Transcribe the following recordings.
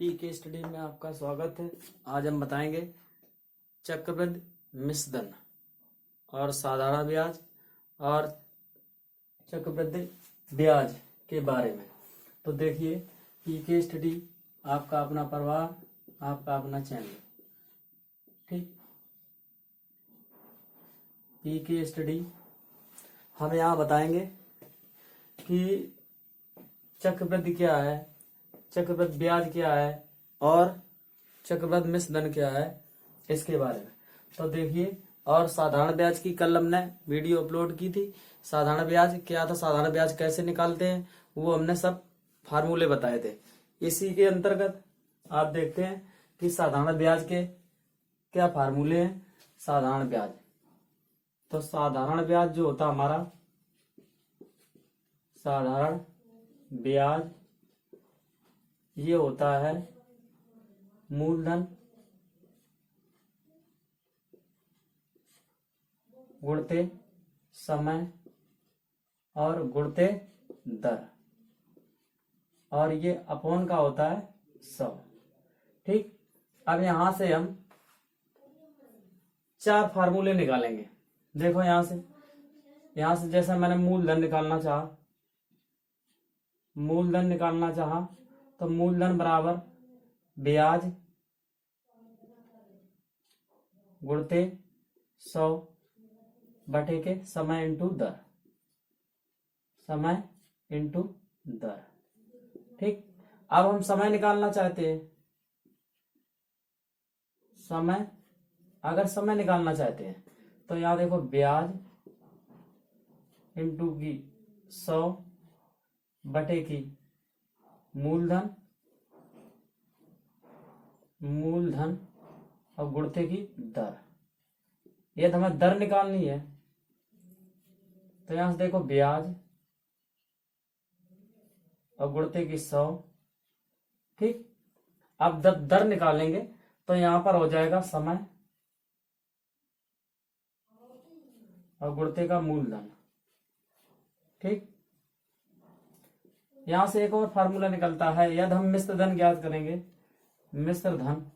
P के study में आपका स्वागत है। आज हम बताएंगे चक्रवृद्धि मिश्रधन और साधारण ब्याज और चक्रवृद्धि ब्याज के बारे में। तो देखिए, पी के स्टडी आपका अपना परिवार, आपका अपना चैनल, ठीक। पी के स्टडी हम यहाँ बताएंगे कि चक्रवृद्धि क्या है, चक्रवृद्धि ब्याज क्या है और चक्रवृद्धि मिश्रधन क्या है, इसके बारे में। तो देखिए, और साधारण ब्याज की कल हमने वीडियो अपलोड की थी। साधारण ब्याज क्या था, साधारण ब्याज कैसे निकालते हैं, वो हमने सब फार्मूले बताए थे। इसी के अंतर्गत आप देखते हैं कि साधारण ब्याज के क्या फार्मूले हैं। साधारण ब्याज, तो साधारण ब्याज जो होता हमारा, साधारण ब्याज ये होता है मूलधन गुणते समय और गुणते दर, और ये अपॉन का होता है 100, ठीक। अब यहां से हम 4 फार्मूले निकालेंगे। देखो यहां से जैसे मैंने मूलधन निकालना चाहा तो मूलधन बराबर ब्याज गुणते 100 बटे के समय इंटू दर, ठीक। अब हम समय निकालना चाहते हैं। अगर समय निकालना चाहते हैं तो यहां देखो, ब्याज इंटू की 100 बटे की मूलधन और गुणते की दर। ये तो हमें दर निकालनी है, तो यहां से देखो ब्याज और गुणते की 100, ठीक। अब जब दर निकालेंगे तो यहां पर हो जाएगा समय और गुणते का मूलधन, ठीक। यहां से एक और फार्मूला निकलता है, यदि हम मिश्रधन ज्ञात करेंगे, मिश्रधन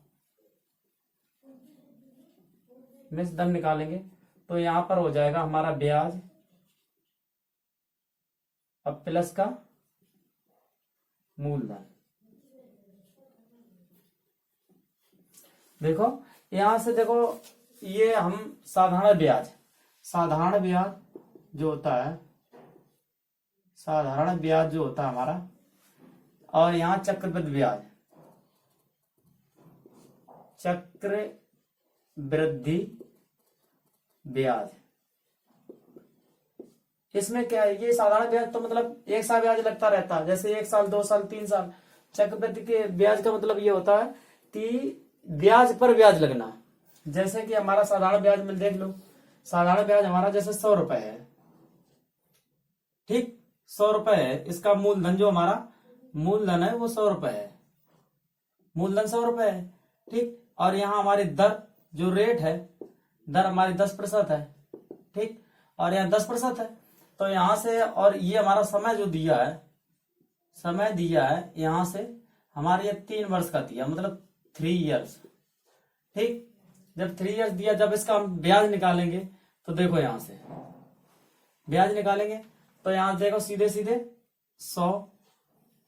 निकालेंगे तो यहां पर हो जाएगा हमारा ब्याज अब प्लस का मूलधन। देखो यहां से देखो, ये हम साधारण ब्याज जो होता है, साधारण ब्याज जो होता है हमारा, और यहां चक्रवृद्धि ब्याज, इसमें क्या है, ये साधारण ब्याज तो मतलब एक साल ब्याज लगता रहता है, जैसे 1 साल 2 साल 3 साल। चक्रवृद्धि के ब्याज का मतलब ये होता है कि ब्याज पर ब्याज लगना। जैसे कि हमारा साधारण ब्याज में देख लो, साधारण ब्याज हमारा जैसे 100 रुपए है, ठीक। 100 रुपए है, इसका मूलधन जो हमारा मूलधन है वो 100 रुपए है, मूलधन 100 रुपए है, ठीक। और यहाँ हमारी दर जो रेट है, दर हमारी 10% है, ठीक। और यहाँ 10% है, तो यहां से, और ये हमारा समय जो दिया है यहां से हमारे ये 3 वर्ष का दिया, मतलब 3 इयर्स, ठीक। जब 3 इयर्स दिया, जब इसका हम ब्याज निकालेंगे तो देखो यहां से ब्याज निकालेंगे तो यहां देखो सीधे 100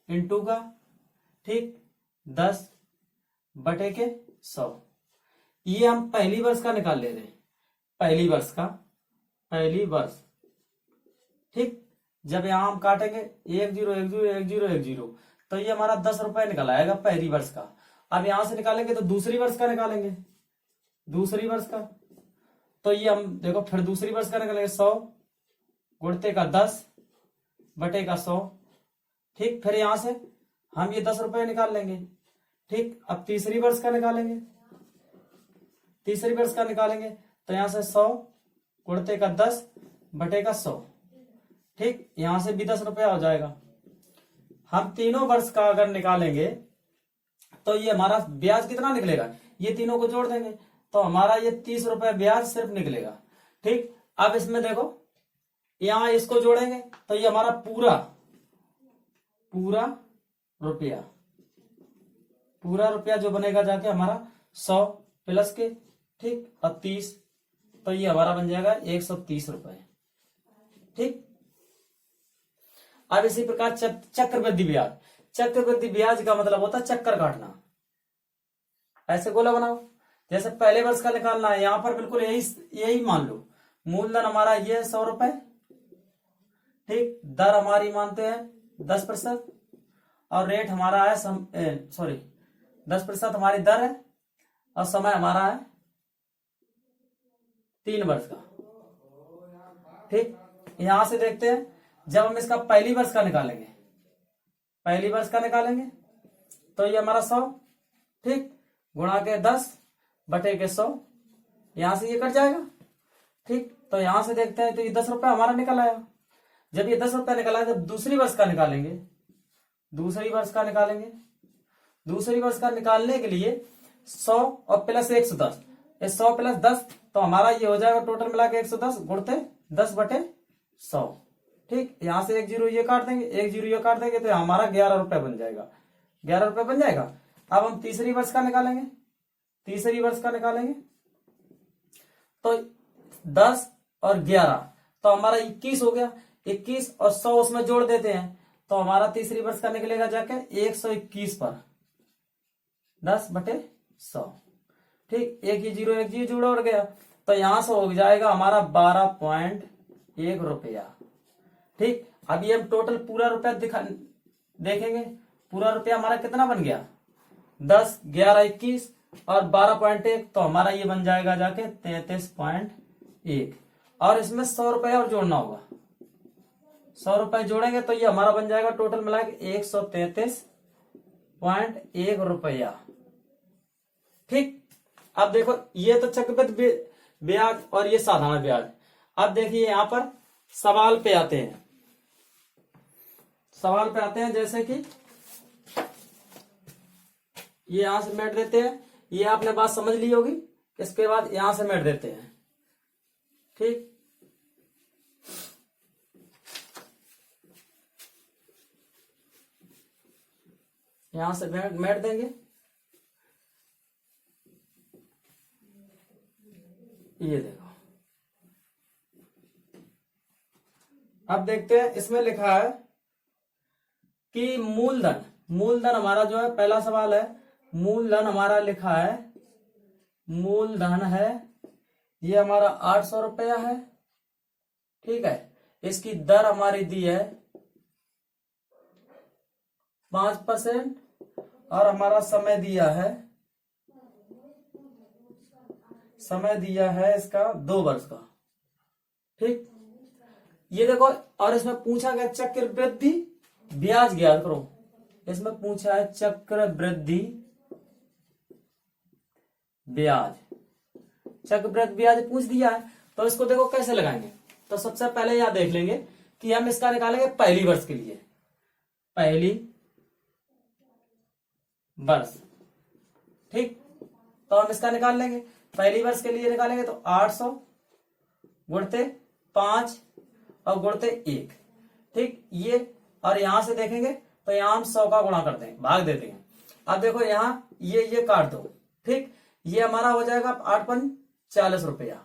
इंटू का, ठीक, 10 बटे के 100। ये हम पहली वर्ष का निकाल ले रहे हैं, पहली वर्ष, ठीक। जब यहां हम काटेंगे 1 0 1 0 1 0 1 0, तो ये हमारा 10 रुपए निकल आएगा पहली वर्ष का। अब यहां से निकालेंगे तो दूसरी वर्ष का निकालेंगे, तो ये हम देखो फिर दूसरी वर्ष का निकालेंगे, 100 गुणते का 10 बटे का 100, ठीक। फिर यहां से हम ये 10 रुपए निकाल लेंगे, ठीक। अब तीसरी वर्ष का निकालेंगे, तो यहां से 100 गुणते का 10 बटे का 100, ठीक। यहां से भी 10 रुपया हो जाएगा। हम तीनों वर्ष का अगर निकालेंगे तो ये हमारा ब्याज कितना निकलेगा, ये तीनों को जोड़ देंगे तो हमारा ये 30 रुपए ब्याज सिर्फ निकलेगा, ठीक। अब इसमें देखो, यहां इसको जोड़ेंगे तो ये हमारा पूरा रुपया पूरा रुपया जो बनेगा जाके हमारा 100 प्लस के, ठीक, और 30, तो ये हमारा बन जाएगा 130 रुपए। ठीक, अब इसी प्रकार चक्रवृद्धि ब्याज। चक्रवृद्धि ब्याज का मतलब होता है चक्कर काटना। ऐसे गोला बनाओ, जैसे पहले वर्ष का निकालना है, यहां पर बिल्कुल यही मान लो। मूलधन हमारा ये है 100 रुपए, ठीक, दर हमारी मानते हैं 10%, और रेट हमारा है 10% हमारी दर है, और समय हमारा है 3 वर्ष का। ठीक, यहां से देखते हैं, जब हम इसका पहली वर्ष का निकालेंगे, तो ये हमारा 100, ठीक, गुणा के 10 बटे के 100, यहां से ये कट जाएगा। ठीक, तो यहां से देखते हैं, तो ये 10 रुपए हमारा निकल आया। जब ये 10 रुपए निकल आया, तो दूसरी वर्ष का निकालेंगे। दूसरी वर्ष का निकालने के लिए 100 और प्लस 110, 100 प्लस 10, तो हमारा ये हो जाएगा टोटल मिला के 110 गुणते 10 बटे 100। ठीक, यहां से 1 जीरो ये काट देंगे, 1 जीरो ये काट देंगे, तो हमारा 11 रुपए बन जाएगा। 11 रुपए बन जाएगा। अब हम तीसरी वर्ष का निकालेंगे, तो 10 और 11, तो हमारा 21 हो गया। 21 और 100 उसमें जोड़ देते हैं, तो हमारा तीसरी वर्ष का निकलेगा जाके 121 पर 10 बटे 100। ठीक, एक ही जीरो उड़ गया, तो यहां से हो जाएगा हमारा 12.1 रुपया। ठीक, अभी हम टोटल पूरा रुपया देखेंगे। पूरा रुपया हमारा कितना बन गया? 10, 11, 21 और 12.1, तो हमारा ये बन जाएगा जाके 33.1। और इसमें 100 रुपया और जोड़ना होगा। 100 रुपए जोड़ेंगे तो ये हमारा बन जाएगा टोटल मिला के 133.1 रुपया। ठीक, अब देखो ये तो चक्रवृद्धि ब्याज और ये साधारण ब्याज। अब देखिए यहां पर सवाल पे आते हैं। जैसे कि ये यहां से मेट देते हैं। ये आपने बात समझ ली होगी। इसके बाद यहां से मेट देते हैं। ठीक, यहां से मेट देंगे। ये देखो, अब देखते हैं इसमें लिखा है कि मूलधन हमारा जो है, पहला सवाल है, मूलधन हमारा लिखा है, मूलधन है ये हमारा 800 रुपया है। ठीक है, इसकी दर हमारी दी है 5% और हमारा समय दिया है इसका 2 वर्ष का। ठीक, ये देखो, और इसमें पूछा गया चक्रवृद्धि ब्याज ज्ञात करो। इसमें पूछा है चक्रवृद्धि ब्याज पूछ दिया है। तो इसको देखो कैसे लगाएंगे। तो सबसे पहले यहां देख लेंगे कि हम इसका निकालेंगे पहली वर्ष के लिए। पहली वर्ष, ठीक, तो हम इसका निकाल लेंगे। पहली वर्ष के लिए निकालेंगे तो 800 गुणते 5 और गुणते 1। ठीक, ये और यहां से देखेंगे तो यहां हम 100 का गुणा करते हैं, भाग देते हैं। अब देखो यहां ये काट दो। ठीक, ये हमारा हो जाएगा 8 40 रुपया।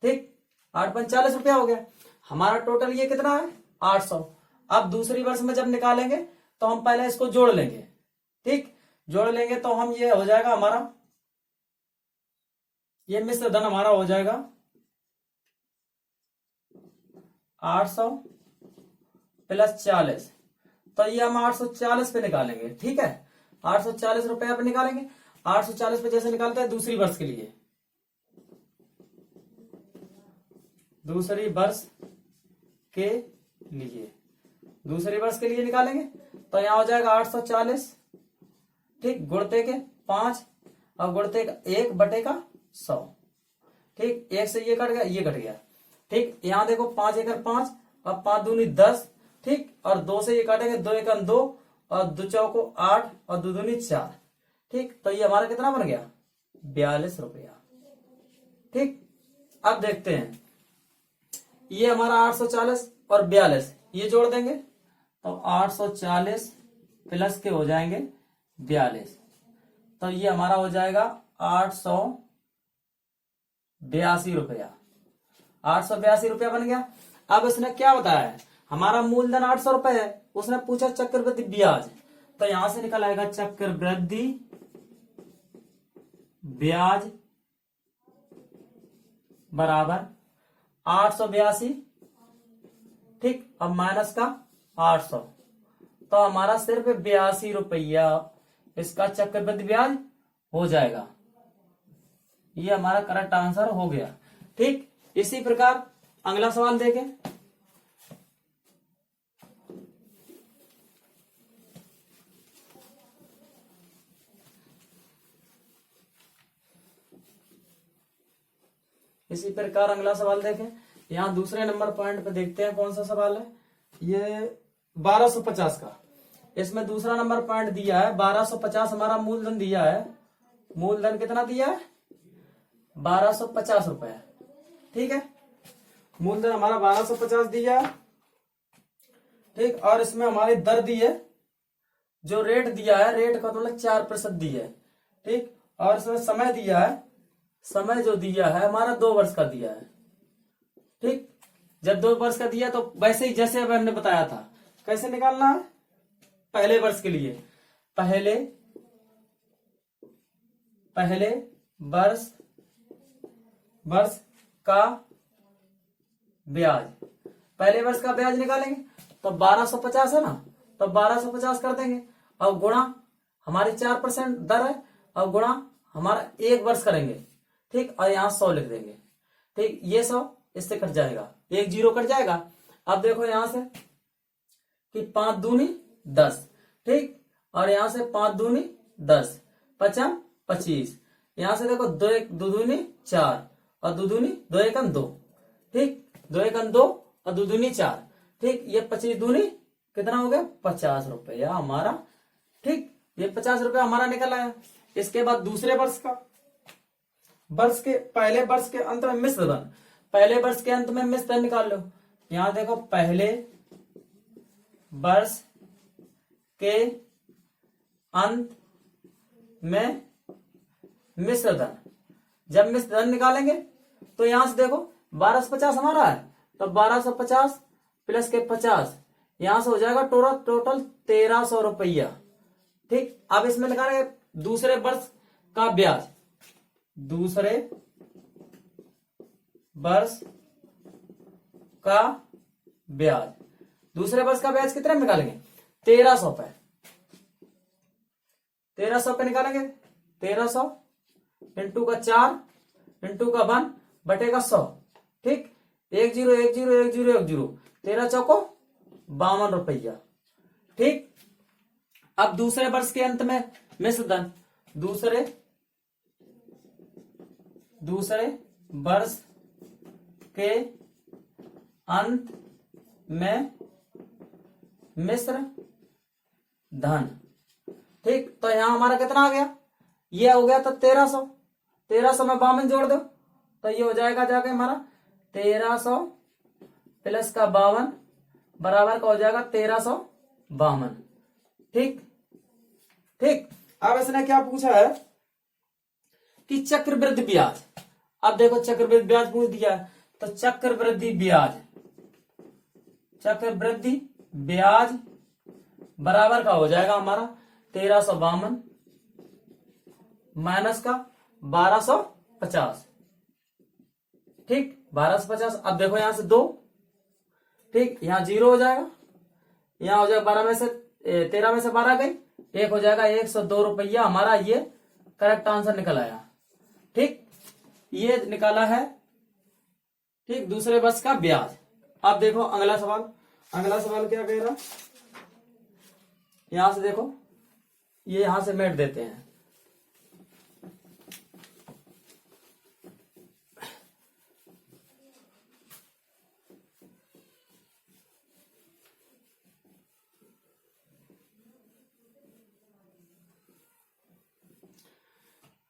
ठीक, 8 40 रुपया हो गया। हमारा टोटल ये कितना है? 800। अब दूसरी वर्ष में जब निकालेंगे तो हम पहले इसको जोड़ लेंगे। ठीक, जोड़ लेंगे तो हम ये हो जाएगा हमारा, ये मिश्र धन हमारा हो जाएगा 800 प्लस 40। तो ये हम 840 पे निकालेंगे। ठीक है, 840 रुपया पे निकालेंगे। 840 पे जैसे निकालते हैं दूसरी वर्ष के लिए, दूसरी वर्ष के लिए निकालेंगे तो यहां हो जाएगा 840। ठीक, गुणते के 5 और गुणते का 1 बटे का 100। ठीक, 1 से ये कट गया, ठीक, यहां देखो 5 एकड़ 5 और 5 दूनी 10। ठीक, और 2 से ये काटेंगे, 2 एकड़ 2 और 2 चौको 8 और 2 दूनी 4। ठीक, तो ये हमारा कितना बन गया? 42 रुपया। ठीक, अब देखते हैं, ये हमारा 840 और 42 ये जोड़ देंगे तो 840 प्लस के हो जाएंगे 42, तो ये हमारा हो जाएगा 882 रुपया। 882 रुपया बन गया। अब उसने क्या बताया है, हमारा मूलधन 800 रुपए है, उसने पूछा चक्रवृद्धि ब्याज, तो यहां से निकल आएगा चक्रवृद्धि ब्याज बराबर 882, ठीक। अब माइनस का 800, तो हमारा सिर्फ 82 रुपया इसका चक्रवृद्धि ब्याज हो जाएगा। ये हमारा करेक्ट आंसर हो गया, ठीक। इसी प्रकार अगला सवाल देखें। इसी प्रकार अगला सवाल देखें। यहाँ दूसरे नंबर पॉइंट पे देखते हैं कौन सा सवाल है। ये 1250 का, इसमें दूसरा नंबर पॉइंट दिया है 1250, हमारा मूलधन दिया है। मूलधन कितना दिया है? 1250 रुपए, ठीक है। मूलधन हमारा 1250 दिया है, ठीक। और इसमें हमारी दर दी है, जो रेट दिया है, रेट का मतलब 4% दी है, ठीक। और इसमें समय दिया है, समय जो दिया है हमारा 2 वर्ष का दिया है, ठीक। जब 2 वर्ष का दिया तो वैसे ही जैसे अब हमने बताया था, कैसे निकालना है? पहले वर्ष के लिए पहले वर्ष का ब्याज, पहले वर्ष का ब्याज निकालेंगे तो 1250 है ना, तो 1250 कर देंगे। अब गुणा हमारी 4% दर है, अब गुणा हमारा 1 वर्ष करेंगे, ठीक। और यहां 100 लिख देंगे, ठीक। ये 100 इससे कट जाएगा, 1 0 कट जाएगा। अब देखो यहां से कि 5 दूनी 10, ठीक। और यहां से 5 दूनी 10, 5 25। यहां से देखो 2 1 2 दूनी 4 और 2 दूनी 2 1 2, ठीक। 2 1 2 और 2 दूनी 4, ठीक। ये 25 दूनी कितना हो गया? 50 रुपया हमारा, ठीक। ये 50 रुपया हमारा निकल आया। इसके बाद दूसरे वर्ष का, वर्ष के पहले वर्ष के अंत में मिश्र धन, पहले वर्ष के अंत में मिश्र धन निकाल लो। यहां देखो पहले वर्ष के अंत में मिश्र धन, जब मिश्र धन निकालेंगे तो यहां से देखो 1250 हमारा है, तो 1250 प्लस के 50, यहां से हो जाएगा टोटल 1300 रुपया, ठीक। अब इसमें निकालेंगे दूसरे वर्ष का ब्याज, दूसरे वर्ष का ब्याज, दूसरे वर्ष का ब्याज कितने में निकालेंगे? 1300 पे, 1300 पे निकालेंगे। 1300 इंटू का 4 इंटू का 1 बटेगा 100, ठीक। 1 0 1 0 1 0 1 0, 13 चौको 52 रुपया, ठीक। अब दूसरे वर्ष के अंत में मिश्र धन, दूसरे वर्ष के अंत में मिश्र धन, ठीक। तो यहां हमारा कितना आ गया? ये हो गया था 1300, 1300 में 52 जोड़ दो तो ये हो जाएगा जाके हमारा 1300 प्लस का 52 बराबर का हो जाएगा 1352, ठीक, ठीक। अब इसने क्या पूछा है कि चक्रवृद्धि ब्याज। अब देखो चक्रवृद्धि ब्याज पूछ दिया है, तो चक्रवृद्धि ब्याज बराबर का हो जाएगा हमारा 1352 माइनस का 1250, ठीक। 1250। अब देखो यहां से 2, ठीक। यहां 0 हो जाएगा, यहां हो जाएगा 13 में से 12 गई, 1 हो जाएगा 102 रुपया हमारा ये करेक्ट आंसर निकल आया, ठीक। ये निकाला है, ठीक, दूसरे वर्ष का ब्याज। अब देखो अगला सवाल, अगला सवाल क्या कह रहा, यहां से देखो, ये यहां से मेट देते हैं।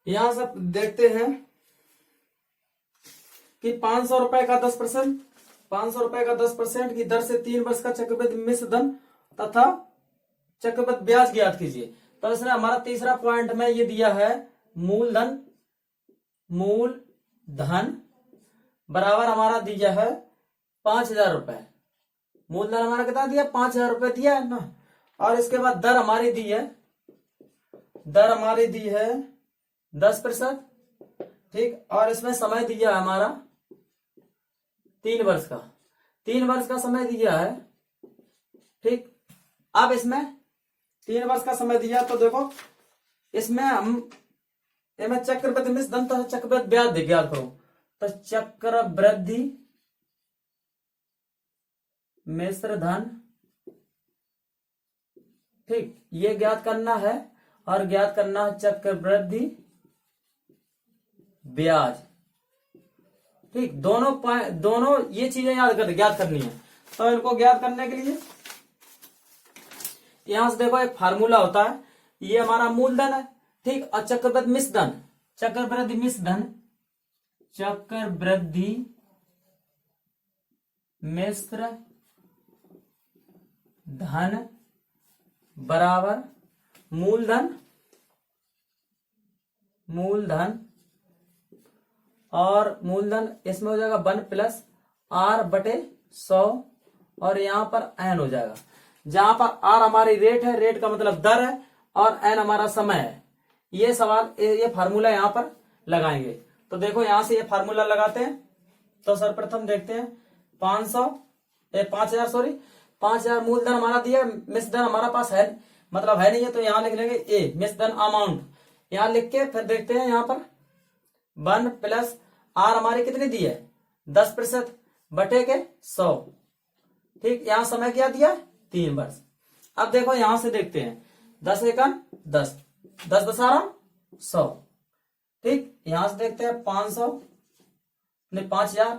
यहां से देखते हैं कि 500 रुपए का 10%, 500 रुपए का 10% की दर से 3 वर्ष का चक्रवृद्धि मिश्र धन तथा चक्रवृद्धि ब्याज ज्ञात कीजिए। तो इसने हमारा तीसरा पॉइंट में ये दिया है मूलधन बराबर हमारा दिया है 5,000 रुपए। मूलधन हमारा कितना दिया, 5,000 रुपए दिया है ना। और इसके बाद दर हमारी दी है 10%। ठीक, और इसमें समय दिया है हमारा 3 वर्ष का, 3 वर्ष का समय दिया है। ठीक, अब इसमें 3 वर्ष का समय दिया, तो देखो इसमें हम चक्रवृद्धि मिश्र धन तो चक्रवृद्धि ब्याज दे ज्ञात करो। तो चक्रवृद्धि मिश्र धन, ठीक, ये ज्ञात करना है। और ज्ञात करना है चक्रवृद्धि ब्याज। ठीक, दोनों ये चीजें ज्ञात करनी है। तो इनको ज्ञात करने के लिए यहां से देखो एक फार्मूला होता है, ये हमारा मूलधन है। ठीक, और चक्रवृद्धि मिश्र धन बराबर मूलधन और मूलधन इसमें हो जाएगा 1 + R/100 और यहां पर n हो जाएगा। जहां पर R हमारी रेट है, रेट का मतलब दर है, और n हमारा समय है। ये फार्मूला यहां पर लगाएंगे। तो देखो यहां से ये फार्मूला लगाते हैं। तो सर्वप्रथम देखते हैं 5,000 मूलधन हमारा दिया, मिश्र धन हमारा पास है, मतलब है नहीं है, तो यहां लिख लेंगे ए मिश्र धन अमाउंट, यहां लिख के फिर देखते हैं यहां पर 1 + R हमारी कितनी दी है 10% बटे के 100। ठीक, यहां समय क्या दिया 3 वर्ष। अब देखो यहां से देखते हैं 10 एकम 10, 10 10 100। ठीक, यहां से देखते हैं 5,000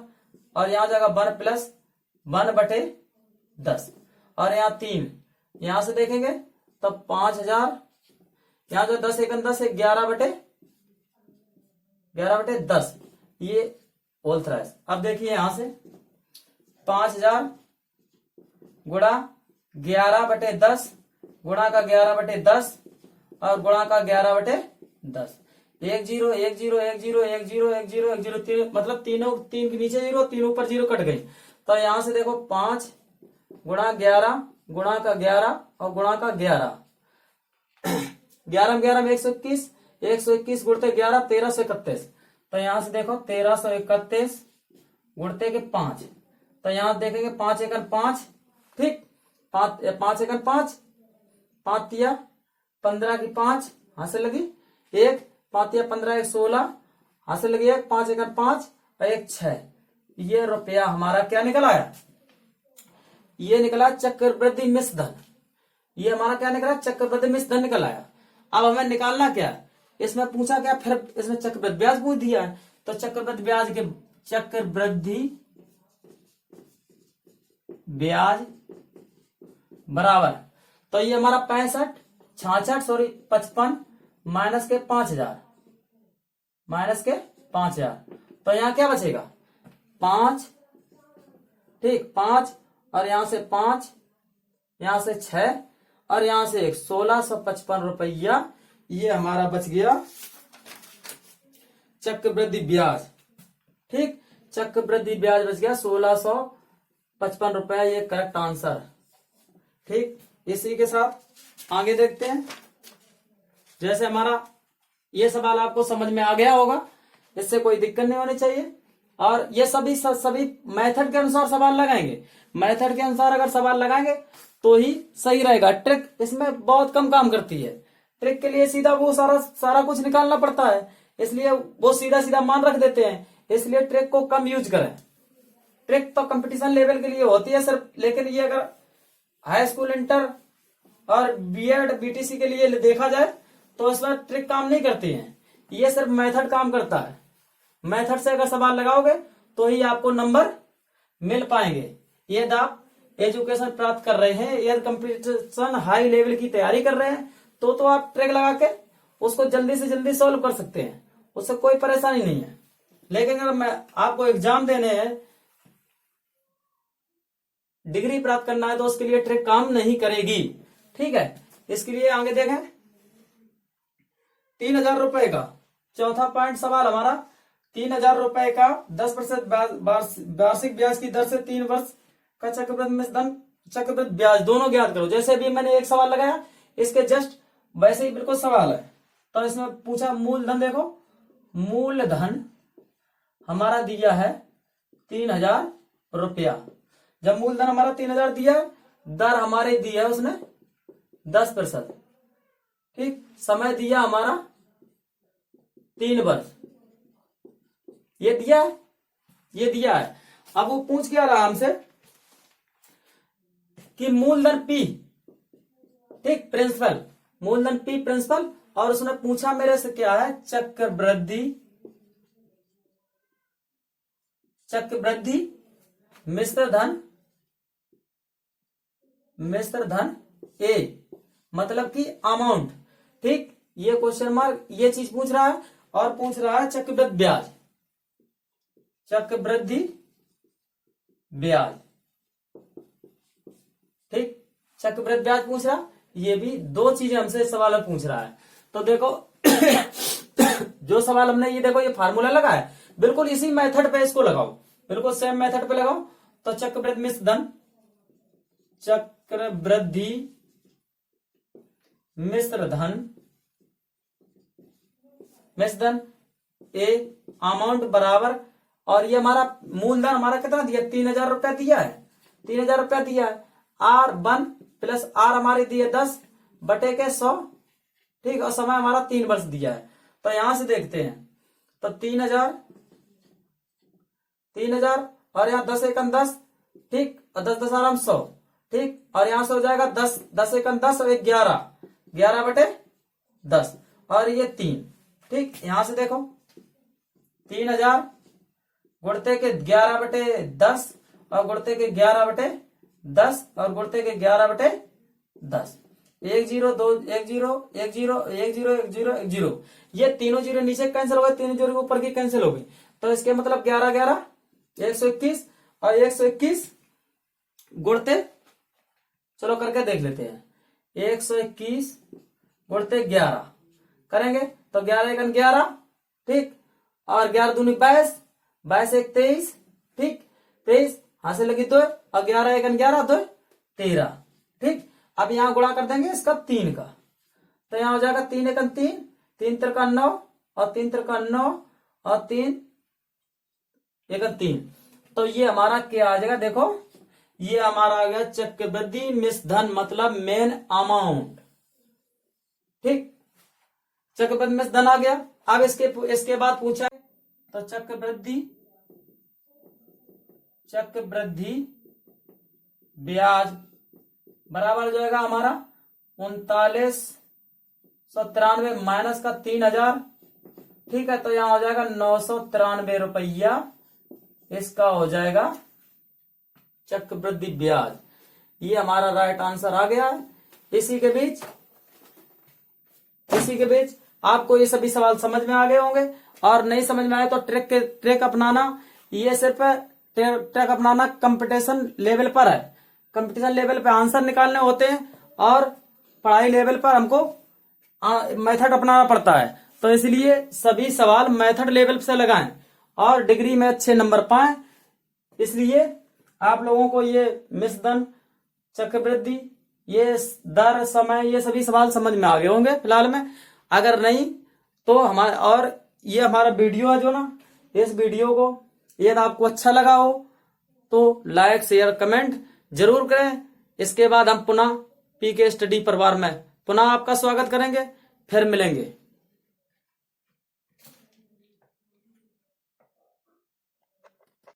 और यहां जाएगा 1 + 1/10 और यहाँ 3। यहां से देखेंगे तो 5,000, यहां जो 10 एकम 10 है 11/10, ये होल थ्राइस। अब देखिए यहां से 5,000 गुणा 11/10 गुणा का 11/10 और गुणा का 11/10, 1 0 1 0 1 0 1 0 1 0 1 0 3, मतलब तीन के नीचे 0, 3 ऊपर 0 कट गई। तो यहां से देखो 5 गुणा 11 गुणा का 11 और गुणा का 11, 11 में 11 में 121, 121 गुणते 11 1331। तो यहां से देखो 1331 गुणते के 5। तो यहां देखेंगे 5 एकम 5, ठीक, 5 एकम 5, 5 तिया 15 की 5 हासिल लगी 1, 5 तिया 15 1 16 हासिल लगी 1, 5 एकम 5 और 1 6। ये रुपया हमारा क्या निकल आया, ये निकला चक्रवृद्धि मिश्र धन। ये हमारा क्या निकला, चक्रवृद्धि मिश्र धन निकल आया। अब हमें निकालना क्या, इसमें पूछा क्या, फिर इसमें चक्रवृद्धि ब्याज पूछ दिया है। तो चक्रवृद्धि ब्याज बराबर, तो ये हमारा 55 माइनस के 5,000 तो यहाँ क्या बचेगा 5, ठीक, 5 और यहां से 5, यहां से 6 और यहां से 1, 1655 रुपया ये हमारा बच गया चक्रवृद्धि ब्याज। ठीक, चक्रवृद्धि ब्याज बच गया 1655 रुपया, ये करेक्ट आंसर। ठीक, इसी के साथ आगे देखते हैं। जैसे हमारा ये सवाल आपको समझ में आ गया होगा, इससे कोई दिक्कत नहीं होनी चाहिए। और ये सभी मेथड के अनुसार सवाल लगाएंगे। मेथड के अनुसार अगर सवाल लगाएंगे तो ही सही रहेगा। ट्रिक इसमें बहुत कम काम करती है। ट्रिक के लिए सीधा वो सारा कुछ निकालना पड़ता है, इसलिए वो सीधा मान रख देते हैं। इसलिए ट्रिक को कम यूज करें। ट्रिक तो कंपटीशन लेवल के लिए होती है सिर्फ, लेकिन ये अगर हाई स्कूल, इंटर और बीएड बीटीसी के लिए देखा जाए तो इसमें ट्रिक काम नहीं करती है। ये सिर्फ मेथड काम करता है। मेथड से अगर सवाल लगाओगे तो ही आपको नंबर मिल पाएंगे। यदि आप एजुकेशन प्राप्त कर रहे हैं, यदि कंपटीशन हाई लेवल की तैयारी कर रहे हैं तो आप ट्रिक लगा के उसको जल्दी से जल्दी सॉल्व कर सकते हैं, उससे कोई परेशानी नहीं है। लेकिन अगर मैं आपको एग्जाम देने हैं, डिग्री प्राप्त करना है, तो उसके लिए ट्रिक काम नहीं करेगी। ठीक है, इसके लिए आगे देखें 3,000 रुपए का। चौथा पॉइंट सवाल हमारा 3,000 रुपए का 10% वार्षिक ब्याज की दर से 3 वर्ष का चक्रवृद्धि मिश्रधन चक्रवृद्धि ब्याज दोनों ज्ञात करो। जैसे भी मैंने एक सवाल लगाया इसके जस्ट वैसे ही बिल्कुल सवाल है। तो इसमें पूछा मूलधन, देखो मूलधन हमारा दिया है 3,000 रुपया। जब मूलधन हमारा 3,000 दिया, दर हमारे दी है उसने 10%, ठीक। समय दिया हमारा 3 वर्ष, ये दिया है, ये दिया है। अब वो पूछ क्या रहा हमसे कि मूलधन P, ठीक, प्रिंसिपल, मूलधन P प्रिंसिपल, और उसने पूछा मेरे से क्या है चक्रवृद्धि मिश्र धन A, मतलब कि अमाउंट, ठीक। ये क्वेश्चन मार्क ये चीज पूछ रहा है, और पूछ रहा है चक्रवृद्धि ब्याज, ठीक, चक्रवृद्धि ब्याज पूछ रहा। ये भी दो चीजें हमसे सवाल में पूछ रहा है। तो देखो जो सवाल हमने ये देखो ये फार्मूला लगा है, बिल्कुल इसी मेथड पे इसको लगाओ, बिल्कुल सेम मेथड पे लगाओ। तो चक्रवृद्धि मिश्र धन ए अमाउंट बराबर, और ये हमारा मूलधन हमारा कितना दिया 3,000 रुपया दिया है, 3,000 रुपया दिया है। R1 प्लस R हमारी दी है 10 बटे के 100, ठीक, और समय हमारा 3 वर्ष दिया है। तो यहां से देखते हैं, तो 3,000 और यहाँ 10 एकम 10, ठीक, और 10 10 आराम 100, ठीक, और यहां से हो जाएगा 10 एकम 10 और 11 बटे 10, और ये 3, ठीक। यहां से देखो 3,000 गुणते के 11 बटे 10 और गुणते के 11 बटे 10 और गुणते के 11 बटे 10, 1 0 2 1 0 1 0 1 0 1 0 1 0, ये तीनों जीरो नीचे कैंसिल हो गए, तीनों जीरो ऊपर की कैंसिल हो गई। तो इसके मतलब 11 11 121 और 121 गुणते, चलो करके देख लेते हैं, 121 गुणते 11 करेंगे तो 11 एकन 11, ठीक, और 11 दूनी 22, 22 एक 23, ठीक, 23 हाथ से लगी 2 और 11 एकन 11 2 13, ठीक। अब यहां गुणा कर देंगे इसका 3 का, तो यहां हो जाएगा 3 एकन 3, 3 तिरका 9 और 3 तिरका 9 और 3 एकन 3। तो ये हमारा क्या आ जाएगा, देखो ये हमारा आ गया चक्रवृद्धि मिश्र धन, मतलब मेन अमाउंट, ठीक, चक्रवृद्धि मिश्र धन आ गया। अब इसके बाद पूछा है तो चक्रवृद्धि ब्याज बराबर हो जाएगा हमारा 3993 माइनस का 3,000, ठीक है। तो यहां हो जाएगा 993 रुपया, इसका हो जाएगा चक्रवृद्धि ब्याज। ये हमारा राइट आंसर आ गया है। इसी के बीच आपको ये सभी सवाल समझ में आ गए होंगे, और नहीं समझ में आए तो ट्रिक अपनाना। ये सिर्फ ट्रिक अपनाना कंपटीशन लेवल पर है, कंपटीशन लेवल पे आंसर निकालने होते हैं, और पढ़ाई लेवल पर हमको मेथड अपनाना पड़ता है। तो इसलिए सभी सवाल मेथड लेवल से लगाएं और डिग्री में अच्छे नंबर पाएं। इसलिए आप लोगों को ये मिश्र धन, चक्रवृद्धि, ये दर, समय, ये सभी सवाल समझ में आ गए होंगे फिलहाल में। अगर नहीं तो ये हमारा वीडियो है जो ना, इस वीडियो को यदि आपको अच्छा लगा हो तो लाइक शेयर कमेंट जरूर करें। इसके बाद हम पुनः पीके स्टडी परिवार में पुनः आपका स्वागत करेंगे, फिर मिलेंगे।